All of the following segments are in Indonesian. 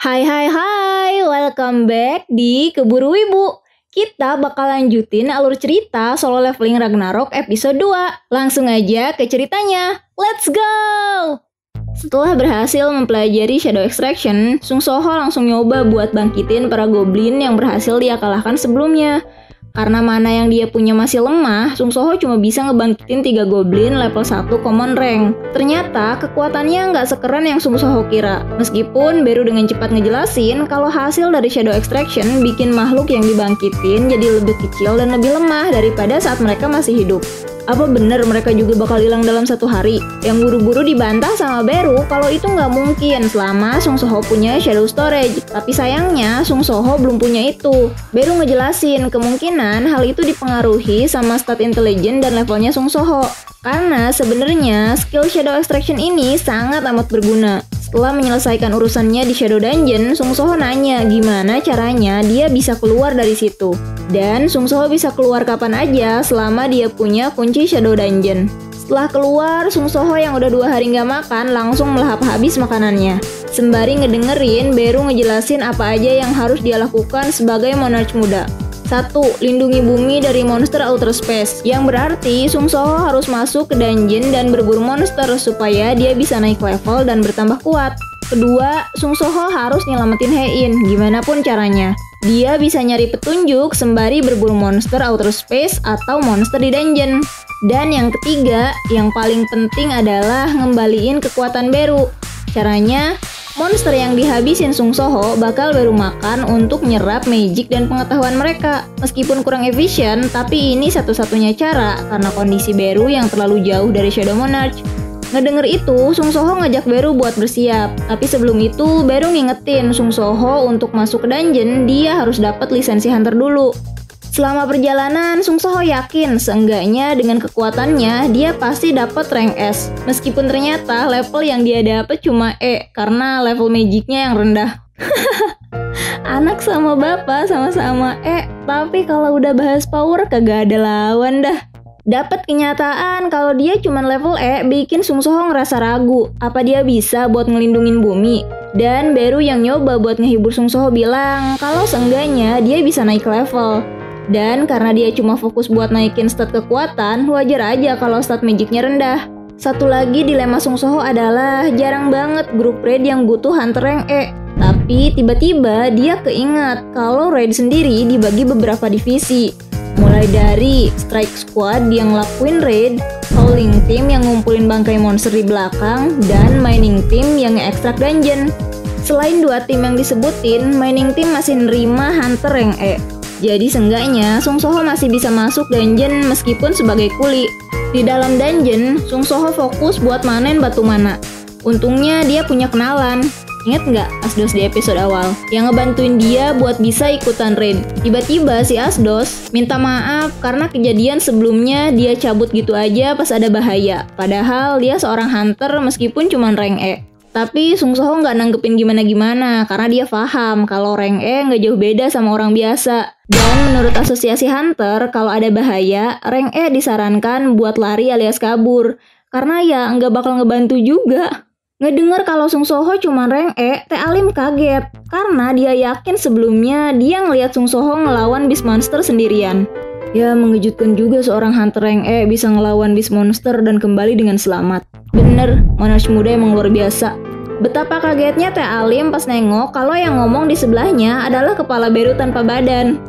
Hai hai hai, welcome back di Keburu Wibu. Kita bakal lanjutin alur cerita Solo Leveling Ragnarok episode 2. Langsung aja ke ceritanya. Let's go! Setelah berhasil mempelajari Shadow Extraction, Sung Soho langsung nyoba buat bangkitin para goblin yang berhasil dia kalahkan sebelumnya. Karena mana yang dia punya masih lemah, Sung Soho cuma bisa ngebangkitin 3 goblin level 1 common rank. Ternyata kekuatannya nggak sekeren yang Sung Soho kira. Meskipun Beru dengan cepat ngejelasin kalau hasil dari Shadow Extraction bikin makhluk yang dibangkitin jadi lebih kecil dan lebih lemah daripada saat mereka masih hidup. Apa bener mereka juga bakal hilang dalam 1 hari? Yang buru-buru dibantah sama Beru kalau itu nggak mungkin selama Sung Soho punya Shadow Storage. Tapi sayangnya Sung Soho belum punya itu. Beru ngejelasin kemungkinan hal itu dipengaruhi sama stat intelligence dan levelnya Sung Soho. Karena sebenarnya skill Shadow Extraction ini sangat amat berguna. Setelah menyelesaikan urusannya di Shadow Dungeon, Sung Soho nanya gimana caranya dia bisa keluar dari situ. Dan Sung Soho bisa keluar kapan aja selama dia punya kunci Shadow Dungeon. Setelah keluar, Sung Soho yang udah 2 hari nggak makan langsung melahap habis makanannya. Sembari ngedengerin Beru ngejelasin apa aja yang harus dia lakukan sebagai monarch muda. 1. Lindungi bumi dari monster outer space. Yang berarti Sung Soho harus masuk ke dungeon dan berburu monster supaya dia bisa naik level dan bertambah kuat. Kedua, Sung Soho harus nyelamatin Hein, gimana pun caranya. Dia bisa nyari petunjuk sembari berburu monster outer space atau monster di dungeon. Dan yang ketiga, yang paling penting adalah ngembaliin kekuatan Beru. Caranya, monster yang dihabisin Sung Soho bakal Beru makan untuk nyerap magic dan pengetahuan mereka. Meskipun kurang efisien, tapi ini satu-satunya cara karena kondisi Beru yang terlalu jauh dari Shadow Monarch. Ngedenger itu, Sung Soho ngajak Beru buat bersiap. Tapi sebelum itu, Beru ngingetin Sung Soho untuk masuk ke dungeon, dia harus dapat lisensi hunter dulu. Selama perjalanan, Sung Soho yakin seenggaknya dengan kekuatannya dia pasti dapat rank S. Meskipun ternyata level yang dia dapat cuma E karena level magicnya yang rendah. Anak sama bapak sama-sama E, tapi kalau udah bahas power kagak ada lawan dah. Dapat kenyataan kalau dia cuma level E bikin Sung Soho ngerasa ragu apa dia bisa buat ngelindungin bumi. Dan Beru yang nyoba buat ngehibur Sung Soho bilang kalau seenggaknya dia bisa naik level. Dan karena dia cuma fokus buat naikin stat kekuatan, wajar aja kalau stat magicnya rendah. Satu lagi dilema Sung Soho adalah jarang banget grup raid yang butuh hunter rank E. Tapi tiba-tiba dia keingat kalau raid sendiri dibagi beberapa divisi. Mulai dari Strike Squad yang ngelakuin raid, Howling Team yang ngumpulin bangkai monster di belakang, dan Mining Team yang nge-extract dungeon. Selain 2 tim yang disebutin, Mining Team masih nerima hunter rank E. Jadi seenggaknya Sung Soho masih bisa masuk dungeon meskipun sebagai kuli. Di dalam dungeon, Sung Soho fokus buat manen batu mana. Untungnya dia punya kenalan. Ingat nggak Asdos di episode awal? Yang ngebantuin dia buat bisa ikutan raid. Tiba-tiba si Asdos minta maaf karena kejadian sebelumnya dia cabut gitu aja pas ada bahaya. Padahal dia seorang hunter meskipun cuma rank E. Tapi Sung Soho nggak nanggepin gimana-gimana karena dia paham kalau rank E nggak jauh beda sama orang biasa. Dan menurut asosiasi hunter, kalau ada bahaya, rank E disarankan buat lari alias kabur. Karena ya nggak bakal ngebantu juga. Ngedenger kalau Sung Soho cuma rank E, Teh Alim kaget. Karena dia yakin sebelumnya dia ngelihat Sung Soho ngelawan beast monster sendirian. Ya mengejutkan juga seorang hunter rank E bisa ngelawan beast monster dan kembali dengan selamat. Bener, monarch muda emang luar biasa. Betapa kagetnya Teh Alim pas nengok kalau yang ngomong di sebelahnya adalah kepala Beru tanpa badan.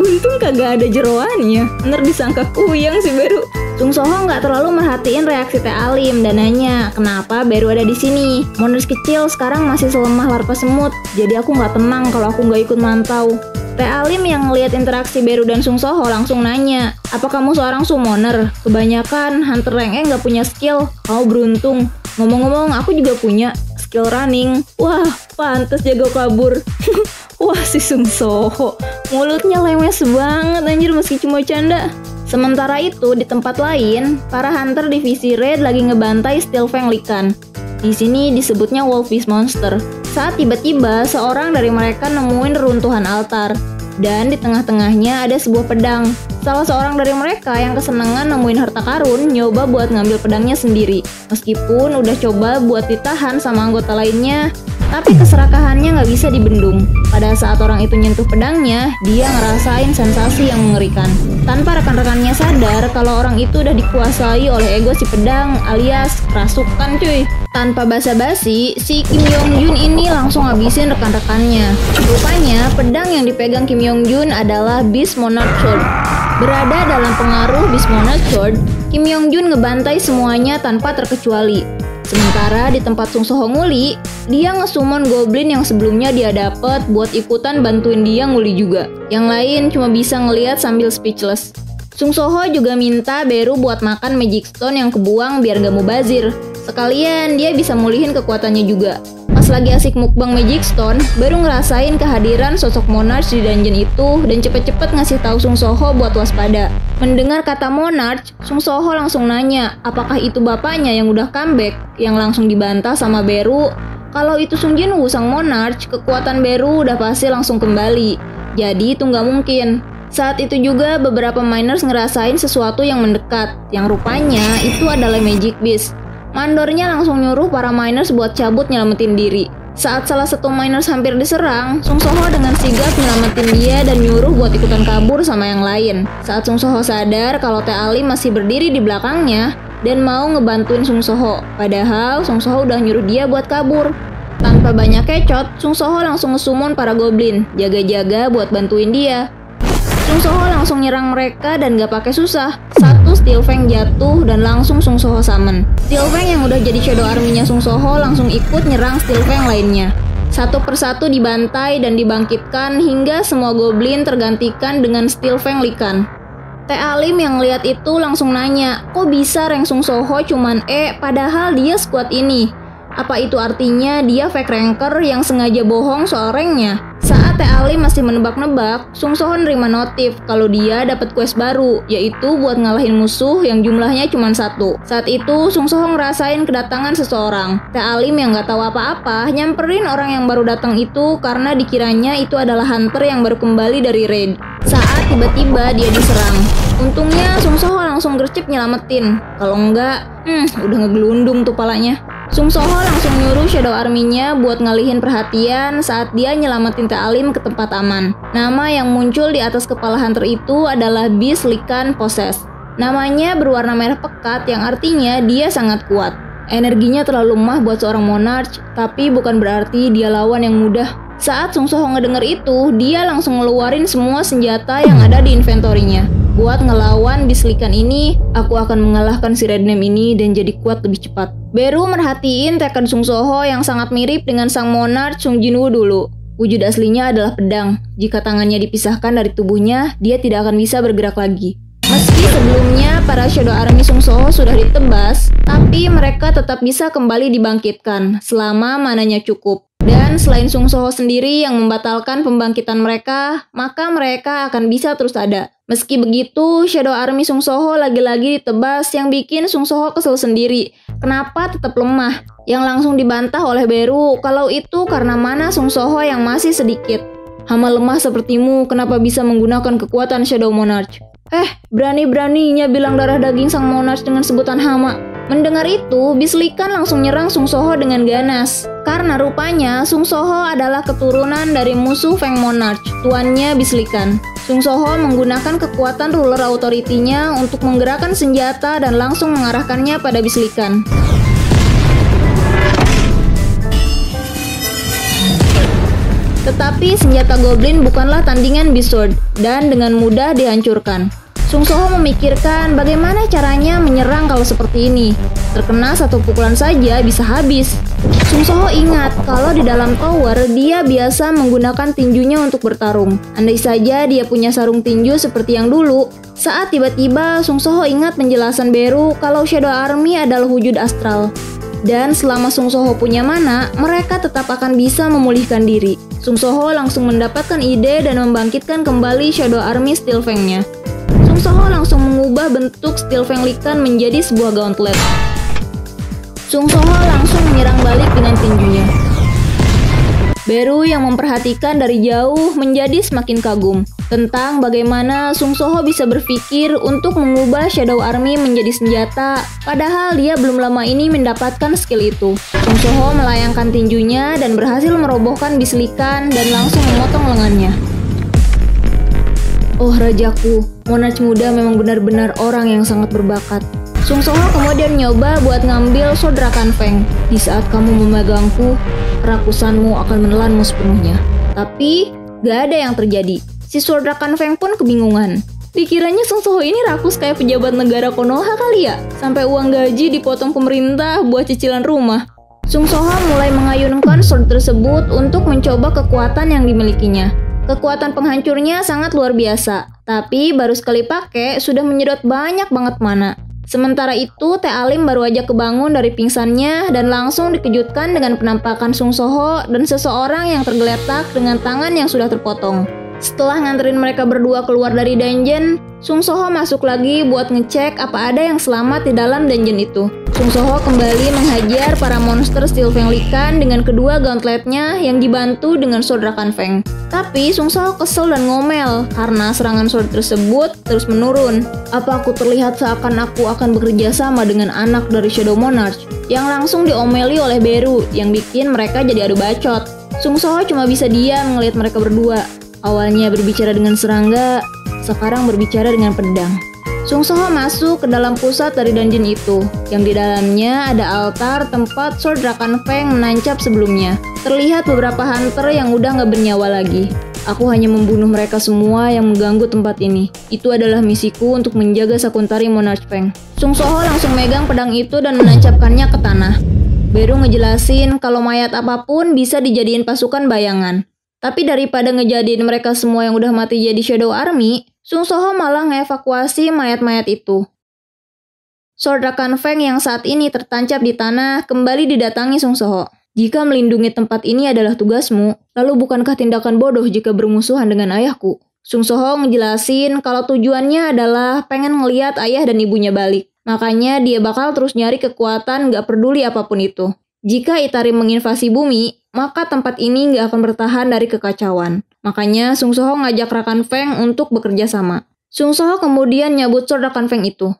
Untung kagak ada jeroannya, bener disangka kuyang si Beru. Sung Soho nggak terlalu merhatiin reaksi Teh Alim dan nanya kenapa Beru ada di sini. Moners kecil sekarang masih selemah larva semut, jadi aku nggak tenang kalau aku nggak ikut mantau. Teh Alim yang ngelihat interaksi Beru dan Sung Soho langsung nanya, apa kamu seorang summoner? Kebanyakan hunter rank E nggak punya skill, kamu beruntung. Ngomong-ngomong aku juga punya skill running. Wah, pantas jago kabur. Wah si Sung Soho, mulutnya lemes banget anjir meski cuma canda. Sementara itu di tempat lain, para hunter divisi raid lagi ngebantai Steelfang Lycan. Di sini disebutnya Wolf Beast Monster. Saat tiba-tiba seorang dari mereka nemuin reruntuhan altar. Dan di tengah-tengahnya ada sebuah pedang. Salah seorang dari mereka yang kesenangan nemuin harta karun nyoba buat ngambil pedangnya sendiri. Meskipun udah coba buat ditahan sama anggota lainnya, tapi keserakahannya nggak bisa dibendung. Pada saat orang itu nyentuh pedangnya, dia ngerasain sensasi yang mengerikan. Tanpa rekan-rekannya sadar kalau orang itu udah dikuasai oleh ego si pedang alias kerasukan cuy. Tanpa basa-basi, si Kim Yong Jun ini langsung habisin rekan-rekannya. Rupanya, pedang yang dipegang Kim Yong Jun adalah Beast Monarch Sword. Berada dalam pengaruh Beast Monarch Sword, Kim Yong Jun ngebantai semuanya tanpa terkecuali. Sementara di tempat Sung Soho nguli, dia ngesummon goblin yang sebelumnya dia dapet buat ikutan bantuin dia nguli juga. Yang lain cuma bisa ngeliat sambil speechless. Sung Soho juga minta Beru buat makan Magic Stone yang kebuang biar gak mubazir. Sekalian dia bisa mulihin kekuatannya juga. Pas lagi asik mukbang Magic Stone, baru ngerasain kehadiran sosok Monarch di dungeon itu dan cepet-cepet ngasih tahu Sung Soho buat waspada. Mendengar kata Monarch, Sung Soho langsung nanya, apakah itu bapaknya yang udah comeback? Yang langsung dibantah sama Beru. Kalau itu Sung Jinwoo sang Monarch, kekuatan Beru udah pasti langsung kembali. Jadi itu nggak mungkin. Saat itu juga beberapa miners ngerasain sesuatu yang mendekat, yang rupanya itu adalah Magic Beast. Mandornya langsung nyuruh para miners buat cabut nyelamatin diri. Saat salah satu miners hampir diserang, Sung Soho dengan sigap nyelamatin dia dan nyuruh buat ikutan kabur sama yang lain. Saat Sung Soho sadar kalau Teh Alim masih berdiri di belakangnya dan mau ngebantuin Sung Soho, padahal Sung Soho udah nyuruh dia buat kabur. Tanpa banyak kecot, Sung Soho langsung ngesummon para goblin, jaga-jaga buat bantuin dia. Sung Soho langsung nyerang mereka dan gak pakai susah. Satu Steel Fang jatuh dan langsung Sung Soho summon. Steel Fang yang udah jadi shadow army-nya Sung Soho langsung ikut nyerang Steel Fang lainnya. Satu persatu dibantai dan dibangkitkan hingga semua goblin tergantikan dengan Steel Fang Likan. Teh Alim yang lihat itu langsung nanya, kok bisa rank Sung Soho cuman padahal dia squad ini? Apa itu artinya dia fake ranker yang sengaja bohong soal ranknya? Saat Teh Alim masih menebak-nebak, Sung Soho nerima notif kalau dia dapat quest baru, yaitu buat ngalahin musuh yang jumlahnya cuma satu. Saat itu, Sung Soho ngerasain kedatangan seseorang. Teh Alim yang nggak tahu apa-apa, nyamperin orang yang baru datang itu karena dikiranya itu adalah hunter yang baru kembali dari raid. Saat tiba-tiba dia diserang. Untungnya Sung Soho langsung gercep nyelamatin. Kalau enggak, udah ngegelundung tuh palanya. Sung Soho langsung nyuruh shadow army-nya buat ngalihin perhatian saat dia nyelamatin Teh Alim ke tempat aman. Nama yang muncul di atas kepala hunter itu adalah Beast Likan Possess. Namanya berwarna merah pekat yang artinya dia sangat kuat. Energinya terlalu lemah buat seorang Monarch, tapi bukan berarti dia lawan yang mudah. Saat Sung Soho ngedenger itu, dia langsung ngeluarin semua senjata yang ada di inventorinya. Buat ngelawan Beast Likan ini, aku akan mengalahkan si Red Name ini dan jadi kuat lebih cepat. Beru merhatiin tekad Sung Soho yang sangat mirip dengan sang Monarch Sung Jinwoo dulu. Wujud aslinya adalah pedang. Jika tangannya dipisahkan dari tubuhnya, dia tidak akan bisa bergerak lagi. Meski sebelumnya para Shadow Army Sung Soho sudah ditebas, tapi mereka tetap bisa kembali dibangkitkan selama mananya cukup. Dan selain Sung Soho sendiri yang membatalkan pembangkitan mereka, maka mereka akan bisa terus ada. Meski begitu, Shadow Army Sung Soho lagi-lagi ditebas yang bikin Sung Soho kesel sendiri. Kenapa tetap lemah? Yang langsung dibantah oleh Beru kalau itu karena mana Sung Soho yang masih sedikit. Hama lemah sepertimu kenapa bisa menggunakan kekuatan Shadow Monarch? Berani-beraninya bilang darah daging sang Monarch dengan sebutan hama. Mendengar itu, Beast Likan langsung nyerang Sung Soho dengan ganas. Karena rupanya Sung Soho adalah keturunan dari musuh Feng Monarch, tuannya Beast Likan. Sung Soho menggunakan kekuatan ruler authority-nya untuk menggerakkan senjata dan langsung mengarahkannya pada Beast Likan. Tetapi senjata Goblin bukanlah tandingan Beast Sword dan dengan mudah dihancurkan. Sung Soho memikirkan bagaimana caranya menyerang kalau seperti ini. Terkena satu pukulan saja bisa habis. Sung Soho ingat kalau di dalam tower dia biasa menggunakan tinjunya untuk bertarung. Andai saja dia punya sarung tinju seperti yang dulu. Saat tiba-tiba Sung Soho ingat penjelasan Beru kalau Shadow Army adalah wujud astral. Dan selama Sung Soho punya mana, mereka tetap akan bisa memulihkan diri. Sung Soho langsung mendapatkan ide dan membangkitkan kembali Shadow Army Steel Fang-nya. Sung Soho langsung mengubah bentuk Steel Fang Likan menjadi sebuah gauntlet. Sung Soho langsung menyerang balik dengan tinjunya. Beru yang memperhatikan dari jauh menjadi semakin kagum. tentang bagaimana Sung Soho bisa berpikir untuk mengubah Shadow Army menjadi senjata, padahal dia belum lama ini mendapatkan skill itu. Sung Soho melayangkan tinjunya dan berhasil merobohkan bislikan dan langsung memotong lengannya. Oh rajaku, Monarch muda memang benar-benar orang yang sangat berbakat. Sung Soho kemudian nyoba buat ngambil sword Rakan Feng. Di saat kamu memegangku, kerakusanmu akan menelanmu sepenuhnya. Tapi, gak ada yang terjadi. Si sword Rakan Feng pun kebingungan. Dikiranya Sung Soho ini rakus kayak pejabat negara Konoha kali ya? Sampai uang gaji dipotong pemerintah buat cicilan rumah. Sung Soho mulai mengayunkan sword tersebut untuk mencoba kekuatan yang dimilikinya. Kekuatan penghancurnya sangat luar biasa, tapi baru sekali pakai sudah menyedot banyak banget mana. Sementara itu, Teh Alim baru aja kebangun dari pingsannya dan langsung dikejutkan dengan penampakan Sung Soho dan seseorang yang tergeletak dengan tangan yang sudah terpotong. Setelah nganterin mereka berdua keluar dari dungeon, Sung Soho masuk lagi buat ngecek apa ada yang selamat di dalam dungeon itu. Sung Soho kembali menghajar para monster Steel Fang Likan dengan kedua gauntletnya yang dibantu dengan sword Rakan Feng. Tapi Sung Soho kesel dan ngomel karena serangan sword tersebut terus menurun. Apa aku terlihat seakan aku akan bekerja sama dengan anak dari Shadow Monarch? Yang langsung diomeli oleh Beru yang bikin mereka jadi adu bacot. Sung Soho cuma bisa diam melihat mereka berdua. Awalnya berbicara dengan serangga, sekarang berbicara dengan pedang. Sung Soho masuk ke dalam pusat dari dungeon itu, yang di dalamnya ada altar tempat sword Rakan Feng menancap sebelumnya. Terlihat beberapa hunter yang udah gak bernyawa lagi. Aku hanya membunuh mereka semua yang mengganggu tempat ini. Itu adalah misiku untuk menjaga Sakuntari Monarch Feng. Sung Soho langsung megang pedang itu dan menancapkannya ke tanah. Beru ngejelasin kalau mayat apapun bisa dijadiin pasukan bayangan. Tapi daripada ngejadiin mereka semua yang udah mati jadi Shadow Army, Sung Soho malah ngevakuasi mayat-mayat itu. Sword Rakan Feng yang saat ini tertancap di tanah kembali didatangi Sung Soho. Jika melindungi tempat ini adalah tugasmu, lalu bukankah tindakan bodoh jika bermusuhan dengan ayahku? Sung Soho ngejelasin kalau tujuannya adalah pengen ngeliat ayah dan ibunya balik. Makanya dia bakal terus nyari kekuatan gak peduli apapun itu. Jika Itarim menginvasi bumi, maka tempat ini nggak akan bertahan dari kekacauan. Makanya Sung Soho ngajak Rakan Feng untuk bekerja sama. Sung Soho kemudian nyabut sword Rakan Feng itu.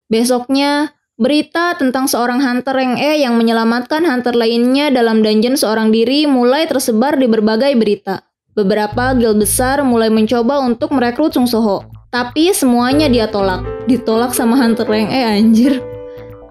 Besoknya, berita tentang seorang hunter yang menyelamatkan hunter lainnya dalam dungeon seorang diri mulai tersebar di berbagai berita. Beberapa guild besar mulai mencoba untuk merekrut Sung Soho. Tapi semuanya dia tolak. Ditolak sama hunter anjir.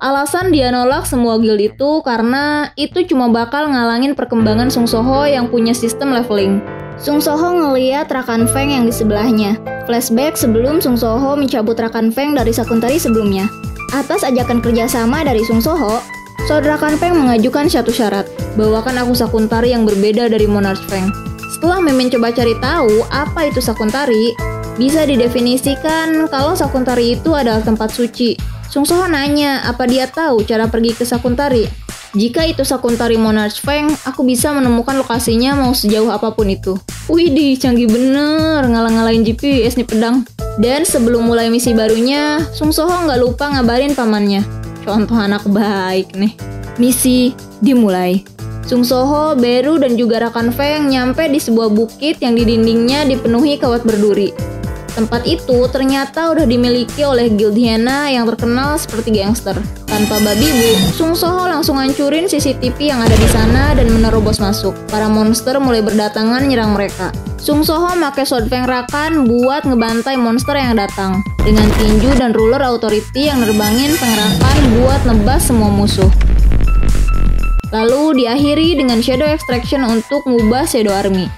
Alasan dia nolak semua guild itu karena itu cuma bakal ngalangin perkembangan Sung Soho yang punya sistem leveling. Sung Soho ngeliat Rakan Feng yang di sebelahnya. Flashback sebelum Sung Soho mencabut Rakan Feng dari Sakuntari sebelumnya. Atas ajakan kerjasama dari Sung Soho, sword Rakan Feng mengajukan satu syarat. Bawakan aku Sakuntari yang berbeda dari Monarch Feng. Setelah Mimin coba cari tahu apa itu Sakuntari, bisa didefinisikan kalau Sakuntari itu adalah tempat suci. Sung Soho nanya apa dia tahu cara pergi ke Sakuntari. Jika itu Sakuntari Monarch Feng, aku bisa menemukan lokasinya mau sejauh apapun itu. Widih, canggih bener, ngalang-ngalain GPS nih pedang. Dan sebelum mulai misi barunya, Sung Soho nggak lupa ngabarin pamannya. Contoh anak baik nih. Misi dimulai. Sung Soho, Beru, dan juga Rakan Feng nyampe di sebuah bukit yang di dindingnya dipenuhi kawat berduri. Tempat itu ternyata udah dimiliki oleh guild Hyena yang terkenal seperti gangster. Tanpa babi bu, Sung Soho langsung hancurin CCTV yang ada di sana dan menerobos masuk. Para monster mulai berdatangan nyerang mereka. Sung Soho make sword Feng Rakan buat ngebantai monster yang datang. Dengan tinju dan ruler authority yang nerbangin Feng Rakan buat nebas semua musuh. Lalu diakhiri dengan Shadow Extraction untuk ngubah Shadow Army.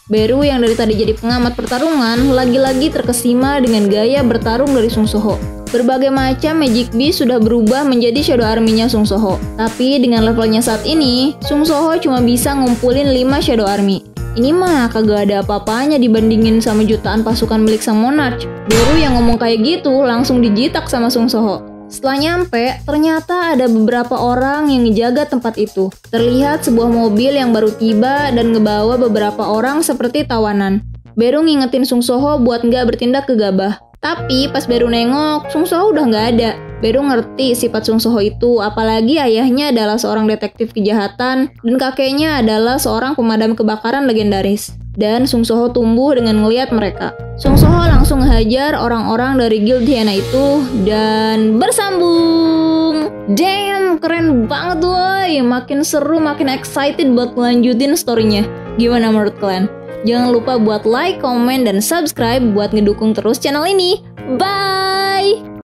Beru yang dari tadi jadi pengamat pertarungan lagi-lagi terkesima dengan gaya bertarung dari Sung Soho. Berbagai macam Magic Beast sudah berubah menjadi Shadow Army-nya Sung Soho. Tapi dengan levelnya saat ini, Sung Soho cuma bisa ngumpulin 5 Shadow Army. Ini mah kagak ada apa-apanya dibandingin sama jutaan pasukan milik sang Monarch. Beru yang ngomong kayak gitu langsung dijitak sama Sung Soho. Setelah nyampe, ternyata ada beberapa orang yang ngejaga tempat itu. Terlihat sebuah mobil yang baru tiba dan ngebawa beberapa orang seperti tawanan. Beru ngingetin Sung Soho buat nggak bertindak gegabah. Tapi pas Beru nengok, Sung Soho udah nggak ada. Beru ngerti sifat Sung Soho itu, apalagi ayahnya adalah seorang detektif kejahatan dan kakeknya adalah seorang pemadam kebakaran legendaris. Dan Sung Soho tumbuh dengan ngeliat mereka. Sung Soho langsung hajar orang-orang dari guild Hyena itu dan bersambung. Damn, keren banget woy. Makin seru, makin excited buat ngelanjutin storynya. Gimana menurut kalian? Jangan lupa buat like, comment, dan subscribe buat ngedukung terus channel ini. Bye!